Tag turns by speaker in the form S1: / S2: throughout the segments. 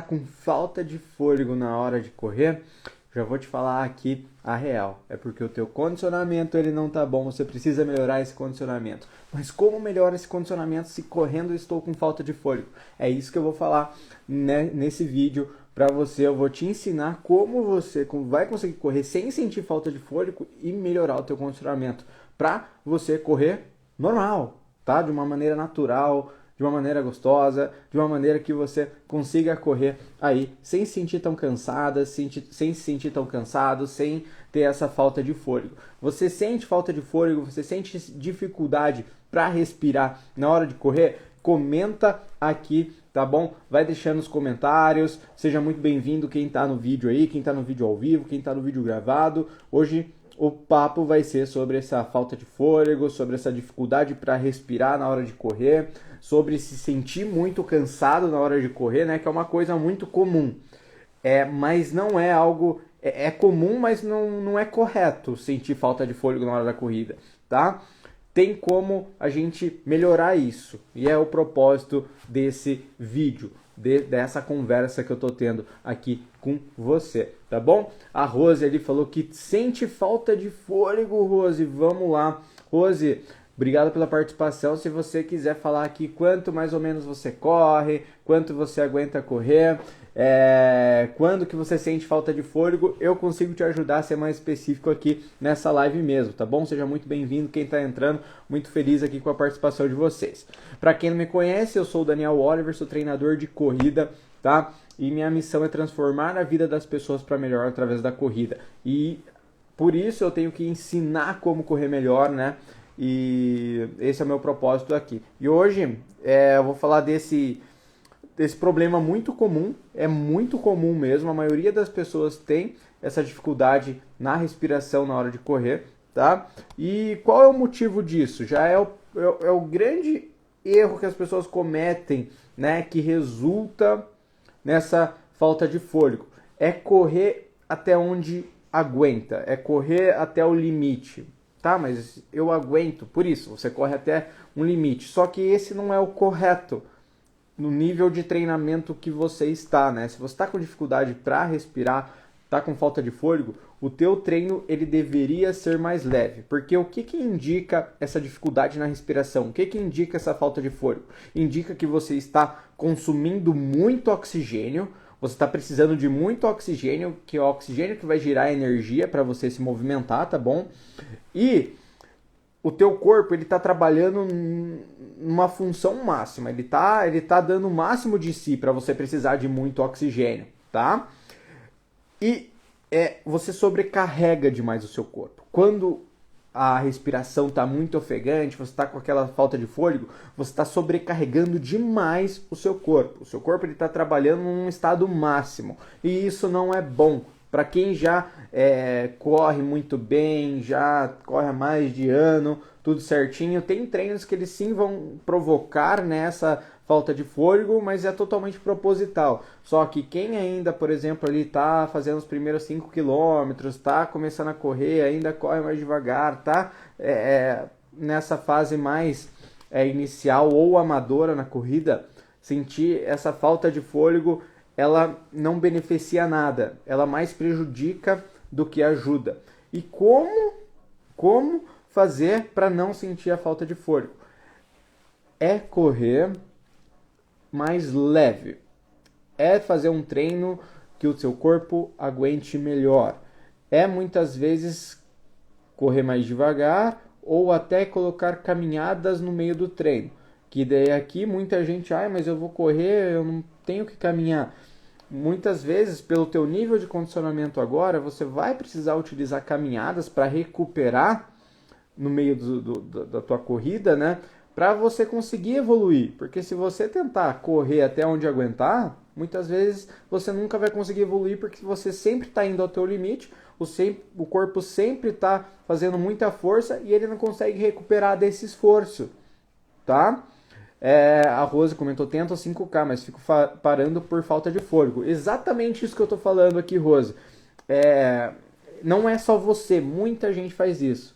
S1: Com falta de fôlego na hora de correr, já vou te falar aqui a real. É porque o teu condicionamento ele não tá bom, você precisa melhorar esse condicionamento. Mas como melhora esse condicionamento se correndo eu estou com falta de fôlego? É isso que eu vou falar nesse vídeo para você. Eu vou te ensinar como você vai conseguir correr sem sentir falta de fôlego e melhorar o teu condicionamento para você correr normal, tá? De uma maneira natural, de uma maneira gostosa, de uma maneira que você consiga correr aí sem se sentir tão cansada, sem se sentir tão cansado, sem ter essa falta de fôlego. Você sente falta de fôlego, você sente dificuldade para respirar na hora de correr? Comenta aqui, tá bom? Vai deixando nos comentários. Seja muito bem-vindo quem está no vídeo aí, quem está no vídeo ao vivo, quem está no vídeo gravado. Hoje o papo vai ser sobre essa falta de fôlego, sobre essa dificuldade para respirar na hora de correr, sobre se sentir muito cansado na hora de correr, né? Que é uma coisa muito comum. Mas não é algo... É comum, mas não é correto sentir falta de fôlego na hora da corrida, tá? Tem como a gente melhorar isso. E é o propósito desse vídeo, dessa conversa que eu tô tendo aqui com você, tá bom? A Rose ali falou que sente falta de fôlego, Rose. Vamos lá. Rose, obrigado pela participação. Se você quiser falar aqui quanto mais ou menos você corre, quanto você aguenta correr, quando que você sente falta de fôlego, eu consigo te ajudar a ser mais específico aqui nessa live mesmo, tá bom? Seja muito bem-vindo quem está entrando, muito feliz aqui com a participação de vocês. Para quem não me conhece, eu sou o Daniel Oliver, sou treinador de corrida, tá? E minha missão é transformar a vida das pessoas para melhor através da corrida. E por isso eu tenho que ensinar como correr melhor, né? E esse é o meu propósito aqui. E hoje eu vou falar desse problema muito comum, é muito comum mesmo, a maioria das pessoas tem essa dificuldade na respiração na hora de correr, tá? E qual é o motivo disso? Já é o grande erro que as pessoas cometem, né, que resulta nessa falta de fôlego. É correr até onde aguenta, é correr até o limite, tá? Mas eu aguento, por isso, você corre até um limite, só que esse não é o correto no nível de treinamento que você está, né? Se você está com dificuldade para respirar, está com falta de fôlego, o teu treino ele deveria ser mais leve, porque o que indica essa dificuldade na respiração? O que indica essa falta de fôlego? Indica que você está consumindo muito oxigênio, você está precisando de muito oxigênio, que é o oxigênio que vai gerar energia para você se movimentar, tá bom? E o teu corpo ele está trabalhando numa função máxima, ele tá dando o máximo de si para você precisar de muito oxigênio, tá? E você sobrecarrega demais o seu corpo. Quando a respiração está muito ofegante, você está com aquela falta de fôlego, você está sobrecarregando demais o seu corpo. O seu corpo está trabalhando num estado máximo e isso não é bom. Para quem já corre muito bem, já corre há mais de ano, tudo certinho, tem treinos que eles sim vão provocar nessa falta de fôlego, mas é totalmente proposital. Só que quem ainda, por exemplo, ali está fazendo os primeiros 5 quilômetros, está começando a correr, ainda corre mais devagar, está nessa fase mais inicial ou amadora na corrida, sentir essa falta de fôlego ela não beneficia nada, ela mais prejudica do que ajuda. E como fazer para não sentir a falta de fôlego? É correr mais leve, é fazer um treino que o seu corpo aguente melhor, é muitas vezes correr mais devagar ou até colocar caminhadas no meio do treino. Que daí aqui muita gente, mas eu vou correr, eu não tenho que caminhar. Muitas vezes, pelo teu nível de condicionamento agora, você vai precisar utilizar caminhadas para recuperar no meio da tua corrida, né? Para você conseguir evoluir. Porque se você tentar correr até onde aguentar, muitas vezes você nunca vai conseguir evoluir porque você sempre está indo ao teu limite, o corpo sempre está fazendo muita força e ele não consegue recuperar desse esforço, tá? A Rose comentou, tento 5K, mas fico parando por falta de fôlego. Exatamente isso que eu tô falando aqui, Rose. Não é só você, muita gente faz isso.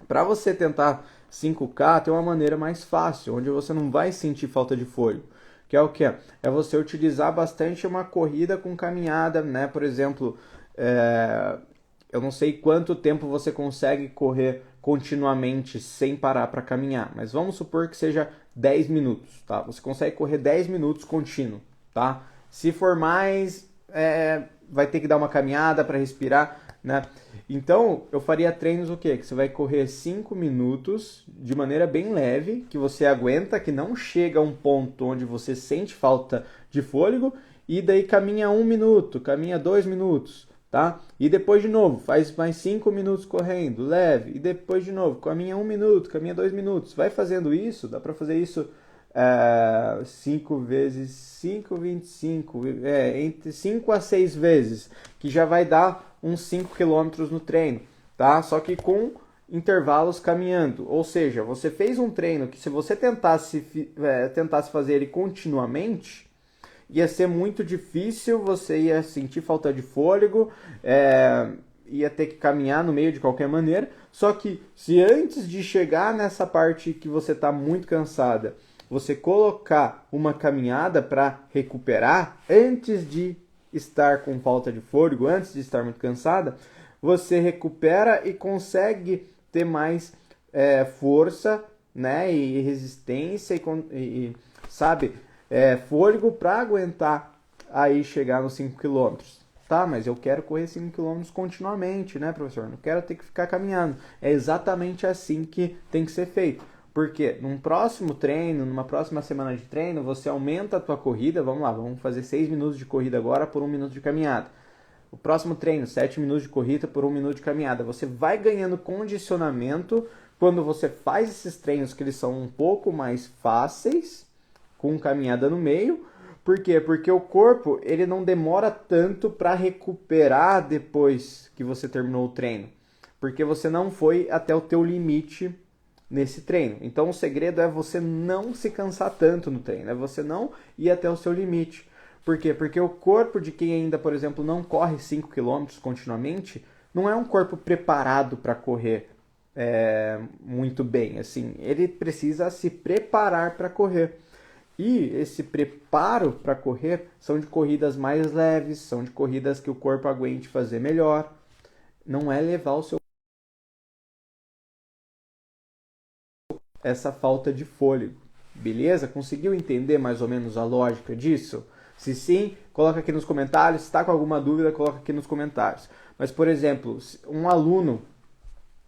S1: Para você tentar 5K, tem uma maneira mais fácil, onde você não vai sentir falta de fôlego. que é o quê? É você utilizar bastante uma corrida com caminhada, né? Por exemplo, eu não sei quanto tempo você consegue correr continuamente sem parar para caminhar, mas vamos supor que seja 10 minutos, tá? Você consegue correr 10 minutos contínuo, tá? Se for mais, vai ter que dar uma caminhada para respirar, né? Então, eu faria treinos o quê? Que você vai correr 5 minutos de maneira bem leve, que você aguenta, que não chega a um ponto onde você sente falta de fôlego, e daí caminha 1 minuto, caminha 2 minutos, tá? E depois de novo, faz mais 5 minutos correndo, leve, e depois de novo, caminha 1 minuto, caminha 2 minutos. Vai fazendo isso, dá para fazer isso 5 vezes 5, 25, entre 5 a 6 vezes, que já vai dar uns 5 quilômetros no treino, tá? Só que com intervalos caminhando, ou seja, você fez um treino que se você tentasse fazer ele continuamente, ia ser muito difícil, você ia sentir falta de fôlego, ia ter que caminhar no meio de qualquer maneira, só que se antes de chegar nessa parte que você está muito cansada, você colocar uma caminhada para recuperar antes de estar com falta de fôlego, antes de estar muito cansada, você recupera e consegue ter mais força, né, e resistência e sabe, fôlego para aguentar aí chegar nos 5 quilômetros. Tá, mas eu quero correr 5 quilômetros continuamente, né, professor? Não quero ter que ficar caminhando. É exatamente assim que tem que ser feito. Porque num próximo treino, numa próxima semana de treino, você aumenta a tua corrida. Vamos lá, vamos fazer 6 minutos de corrida agora por 1 minuto de caminhada. O próximo treino, 7 minutos de corrida por 1 minuto de caminhada. Você vai ganhando condicionamento quando você faz esses treinos que eles são um pouco mais fáceis, com caminhada no meio. Por quê? Porque o corpo ele não demora tanto para recuperar depois que você terminou o treino. Porque você não foi até o teu limite nesse treino. Então o segredo é você não se cansar tanto no treino, é você não ir até o seu limite. Por quê? Porque o corpo de quem ainda, por exemplo, não corre 5 quilômetros continuamente, não é um corpo preparado para correr muito bem. Assim, ele precisa se preparar para correr. E esse preparo para correr são de corridas mais leves, são de corridas que o corpo aguente fazer melhor. Não é levar o seu essa falta de fôlego. Beleza? Conseguiu entender mais ou menos a lógica disso? Se sim, coloca aqui nos comentários. Se está com alguma dúvida, coloca aqui nos comentários. Mas, por exemplo, um aluno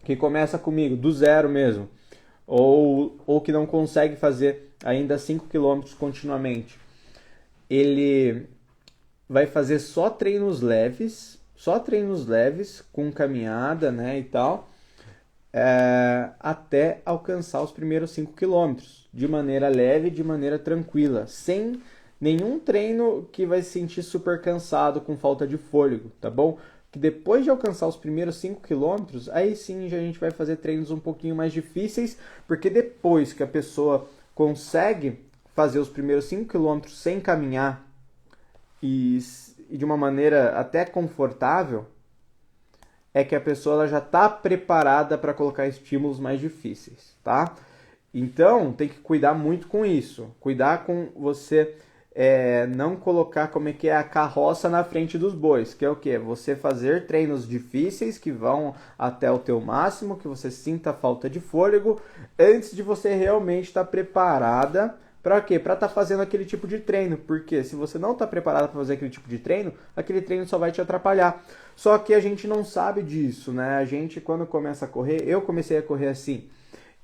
S1: que começa comigo do zero mesmo, ou que não consegue fazer ainda 5 quilômetros continuamente, ele vai fazer só treinos leves com caminhada, né, e tal, até alcançar os primeiros 5 quilômetros, de maneira leve, de maneira tranquila, sem nenhum treino que vai se sentir super cansado, com falta de fôlego, tá bom? Que depois de alcançar os primeiros 5 quilômetros, aí sim a gente vai fazer treinos um pouquinho mais difíceis, porque depois que a pessoa consegue fazer os primeiros 5 quilômetros sem caminhar e de uma maneira até confortável, é que a pessoa ela já está preparada para colocar estímulos mais difíceis, tá? Então, tem que cuidar muito com isso. Cuidar com você não colocar como é que é a carroça na frente dos bois, que é o quê? Você fazer treinos difíceis que vão até o teu máximo, que você sinta falta de fôlego, antes de você realmente estar preparada para quê? Para estar fazendo aquele tipo de treino. Porque se você não está preparada para fazer aquele tipo de treino, aquele treino só vai te atrapalhar. Só que a gente não sabe disso, né? A gente, quando começa a correr, eu comecei a correr assim.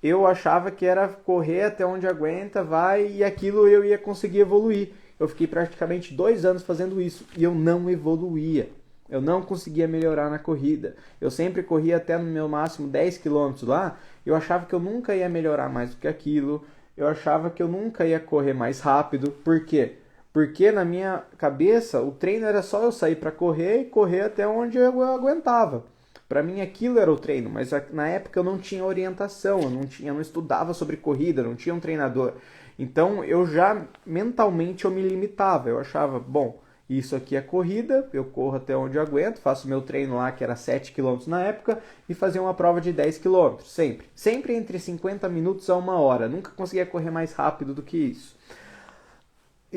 S1: Eu achava que era correr até onde aguenta, vai, e aquilo eu ia conseguir evoluir. Eu fiquei praticamente 2 anos fazendo isso e eu não evoluía. Eu não conseguia melhorar na corrida. Eu sempre corria até no meu máximo 10 quilômetros lá. Eu achava que eu nunca ia melhorar mais do que aquilo. Eu achava que eu nunca ia correr mais rápido. Por quê? Porque na minha cabeça o treino era só eu sair para correr e correr até onde eu aguentava. Para mim aquilo era o treino, mas na época eu não tinha orientação, eu não estudava sobre corrida, não tinha um treinador. Então eu já mentalmente eu me limitava, eu achava, bom, isso aqui é corrida, eu corro até onde eu aguento, faço meu treino lá que era 7 km na época e fazia uma prova de 10 km, sempre. Sempre entre 50 minutos a 1 hora, nunca conseguia correr mais rápido do que isso.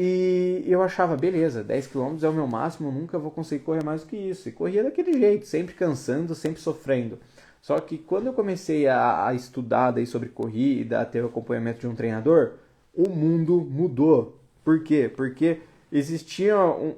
S1: E eu achava, beleza, 10 quilômetros é o meu máximo, nunca vou conseguir correr mais do que isso. E corria daquele jeito, sempre cansando, sempre sofrendo. Só que quando eu comecei a estudar daí sobre corrida, a ter o acompanhamento de um treinador, o mundo mudou. Por quê? Porque existiam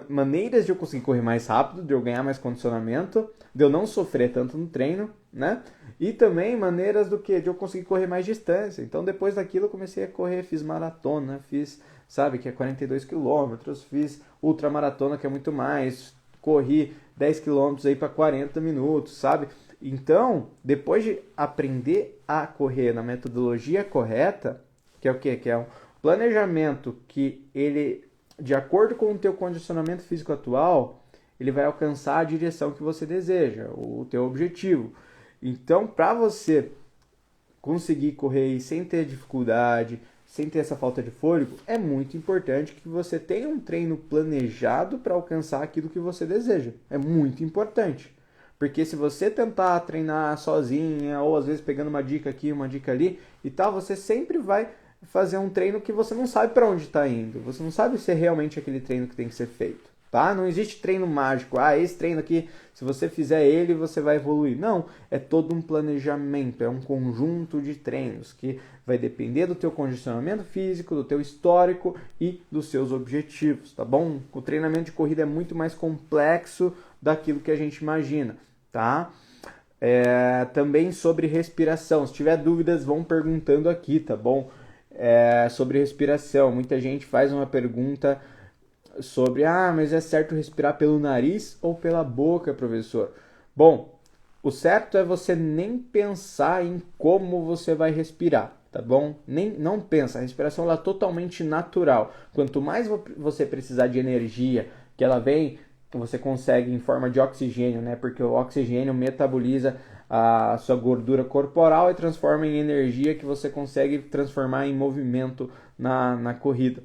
S1: maneiras de eu conseguir correr mais rápido, de eu ganhar mais condicionamento, de eu não sofrer tanto no treino, né? E também maneiras do que? De eu conseguir correr mais distância. Então depois daquilo eu comecei a correr, fiz maratona, fiz, sabe, que é 42 quilômetros, fiz ultramaratona, que é muito mais, corri 10 quilômetros aí para 40 minutos, sabe? Então, depois de aprender a correr na metodologia correta, que é o quê? Que é um planejamento que ele, de acordo com o teu condicionamento físico atual, ele vai alcançar a direção que você deseja, o teu objetivo. Então, para você conseguir correr sem ter dificuldade, sem ter essa falta de fôlego, é muito importante que você tenha um treino planejado para alcançar aquilo que você deseja. É muito importante. Porque se você tentar treinar sozinha, ou às vezes pegando uma dica aqui, uma dica ali e tal, você sempre vai fazer um treino que você não sabe para onde está indo. Você não sabe se é realmente aquele treino que tem que ser feito. Tá? Não existe treino mágico. Ah, esse treino aqui, se você fizer ele, você vai evoluir. Não, é todo um planejamento, é um conjunto de treinos que vai depender do teu condicionamento físico, do teu histórico e dos seus objetivos, tá bom? O treinamento de corrida é muito mais complexo daquilo que a gente imagina, tá? Também sobre respiração. Se tiver dúvidas, vão perguntando aqui, tá bom? Sobre respiração. Muita gente faz uma pergunta sobre, mas é certo respirar pelo nariz ou pela boca, professor? Bom, o certo é você nem pensar em como você vai respirar, tá bom? Não pensa, a respiração ela é totalmente natural. Quanto mais você precisar de energia, que ela vem, você consegue em forma de oxigênio, né? Porque o oxigênio metaboliza a sua gordura corporal e transforma em energia que você consegue transformar em movimento na corrida.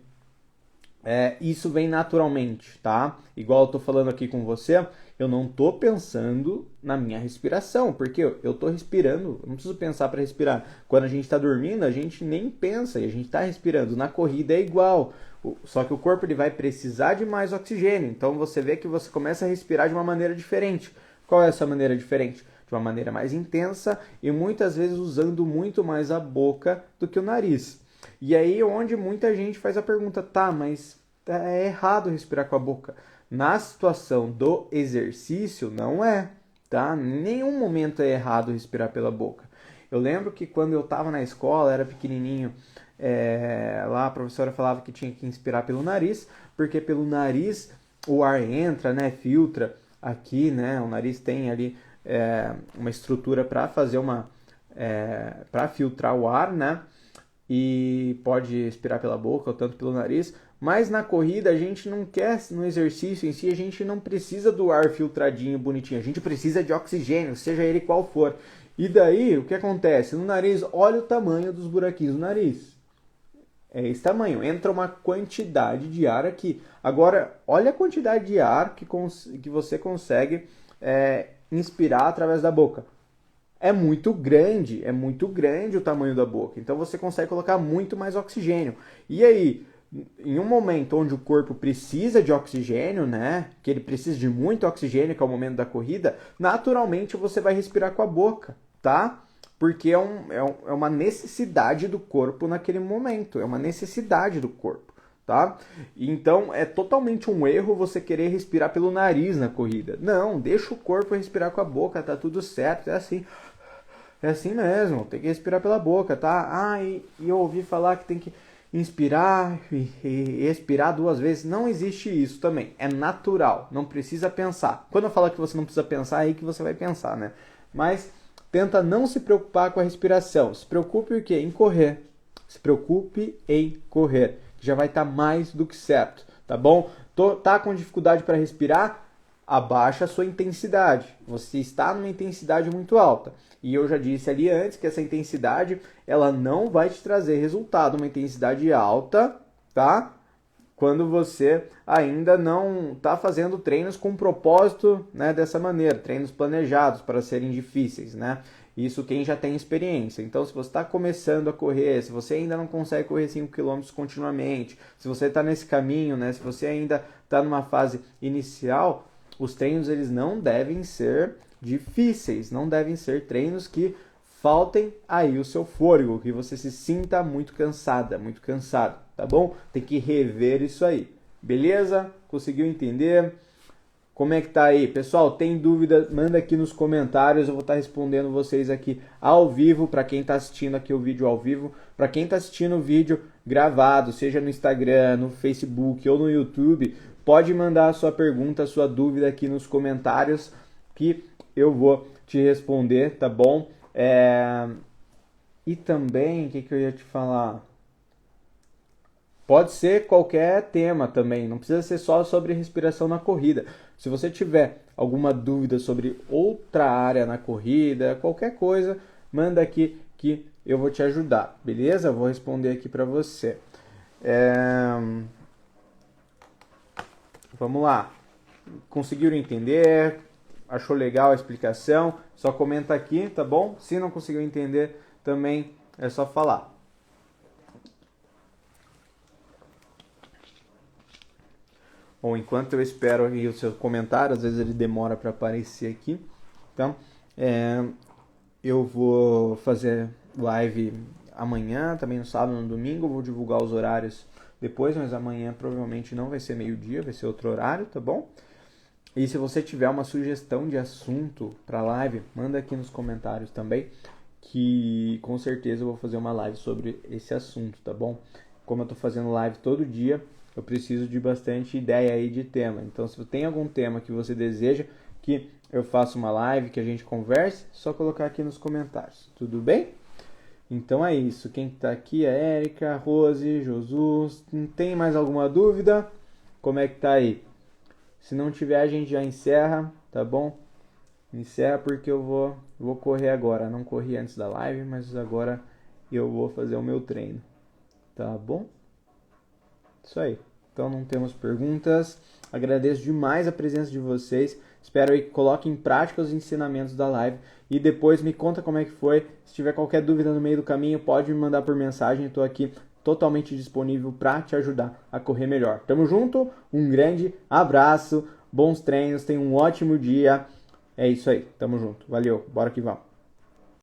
S1: Isso vem naturalmente, tá? Igual eu tô falando aqui com você, eu não tô pensando na minha respiração, porque eu tô respirando, eu não preciso pensar para respirar. Quando a gente tá dormindo, a gente nem pensa e a gente tá respirando. Na corrida é igual, só que o corpo ele vai precisar de mais oxigênio, então você vê que você começa a respirar de uma maneira diferente. Qual é essa maneira diferente? De uma maneira mais intensa e muitas vezes usando muito mais a boca do que o nariz. E aí onde muita gente faz a pergunta, tá, mas é errado respirar com a boca. Na situação do exercício, não é, tá? Em nenhum momento é errado respirar pela boca. Eu lembro que quando eu estava na escola, era pequenininho, lá a professora falava que tinha que inspirar pelo nariz, porque pelo nariz o ar entra, né, filtra aqui, né, o nariz tem ali uma estrutura para fazer para filtrar o ar, né, e pode expirar pela boca ou tanto pelo nariz, mas na corrida a gente não quer, no exercício em si, a gente não precisa do ar filtradinho, bonitinho, a gente precisa de oxigênio, seja ele qual for. E daí, o que acontece? No nariz, olha o tamanho dos buraquinhos no nariz. É esse tamanho, entra uma quantidade de ar aqui. Agora, olha a quantidade de ar que você consegue inspirar através da boca. É muito grande o tamanho da boca. Então você consegue colocar muito mais oxigênio. E aí, em um momento onde o corpo precisa de oxigênio, né? Que ele precisa de muito oxigênio, que é o momento da corrida, naturalmente você vai respirar com a boca, tá? Porque é uma necessidade do corpo naquele momento. É uma necessidade do corpo, tá? Então é totalmente um erro você querer respirar pelo nariz na corrida. Não, deixa o corpo respirar com a boca, tá tudo certo, é assim. É assim mesmo, tem que respirar pela boca, tá? E eu ouvi falar que tem que inspirar e expirar 2 vezes. Não existe isso também. É natural, não precisa pensar. Quando eu falo que você não precisa pensar, é aí que você vai pensar, né? Mas tenta não se preocupar com a respiração. Se preocupe em quê? Em correr. Se preocupe em correr, que já vai estar mais do que certo, tá bom? Tá com dificuldade para respirar? Abaixa a sua intensidade. Você está numa intensidade muito alta. E eu já disse ali antes que essa intensidade, ela não vai te trazer resultado. Uma intensidade alta, tá? Quando você ainda não está fazendo treinos com propósito, né, dessa maneira. Treinos planejados para serem difíceis, né? Isso quem já tem experiência. Então, se você está começando a correr, se você ainda não consegue correr 5 quilômetros continuamente, se você está nesse caminho, né, se você ainda está numa fase inicial, os treinos eles não devem ser difíceis, não devem ser treinos que faltem aí o seu fôlego, que você se sinta muito cansada, muito cansado, tá bom? Tem que rever isso aí, beleza? Conseguiu entender? Como é que tá aí? Pessoal, tem dúvida? Manda aqui nos comentários, eu vou estar respondendo vocês aqui ao vivo, para quem está assistindo aqui o vídeo ao vivo, para quem está assistindo o vídeo gravado, seja no Instagram, no Facebook ou no YouTube, pode mandar a sua pergunta, a sua dúvida aqui nos comentários, que eu vou te responder, tá bom? E também, o que eu ia te falar? Pode ser qualquer tema também, não precisa ser só sobre respiração na corrida. Se você tiver alguma dúvida sobre outra área na corrida, qualquer coisa, manda aqui que eu vou te ajudar, beleza? Eu vou responder aqui para você. Vamos lá. Conseguiram entender? Achou legal a explicação? Só comenta aqui, tá bom? Se não conseguiu entender, também é só falar. Bom, enquanto eu espero aí o seu comentário, às vezes ele demora para aparecer aqui. Então, eu vou fazer live amanhã, também no sábado, no domingo. Eu vou divulgar os horários depois, mas amanhã provavelmente não vai ser meio-dia, vai ser outro horário, tá bom? E se você tiver uma sugestão de assunto para live, manda aqui nos comentários também, que com certeza eu vou fazer uma live sobre esse assunto, tá bom? Como eu tô fazendo live todo dia, eu preciso de bastante ideia aí de tema. Então, se tem algum tema que você deseja que eu faça uma live, que a gente converse, só colocar aqui nos comentários. Tudo bem? Então é isso. Quem está aqui é Érica, Rose, Jesus. Não tem mais alguma dúvida? Como é que tá aí? Se não tiver, a gente já encerra, tá bom? Encerra porque eu vou correr agora. Não corri antes da live, mas agora eu vou fazer o meu treino. Tá bom? Isso aí. Então não temos perguntas. Agradeço demais a presença de vocês. Espero que coloquem em prática os ensinamentos da live. E depois me conta como é que foi. Se tiver qualquer dúvida no meio do caminho, pode me mandar por mensagem. Estou aqui totalmente disponível para te ajudar a correr melhor. Tamo junto. Um grande abraço. Bons treinos. Tenha um ótimo dia. É isso aí. Tamo junto. Valeu. Bora que vamos.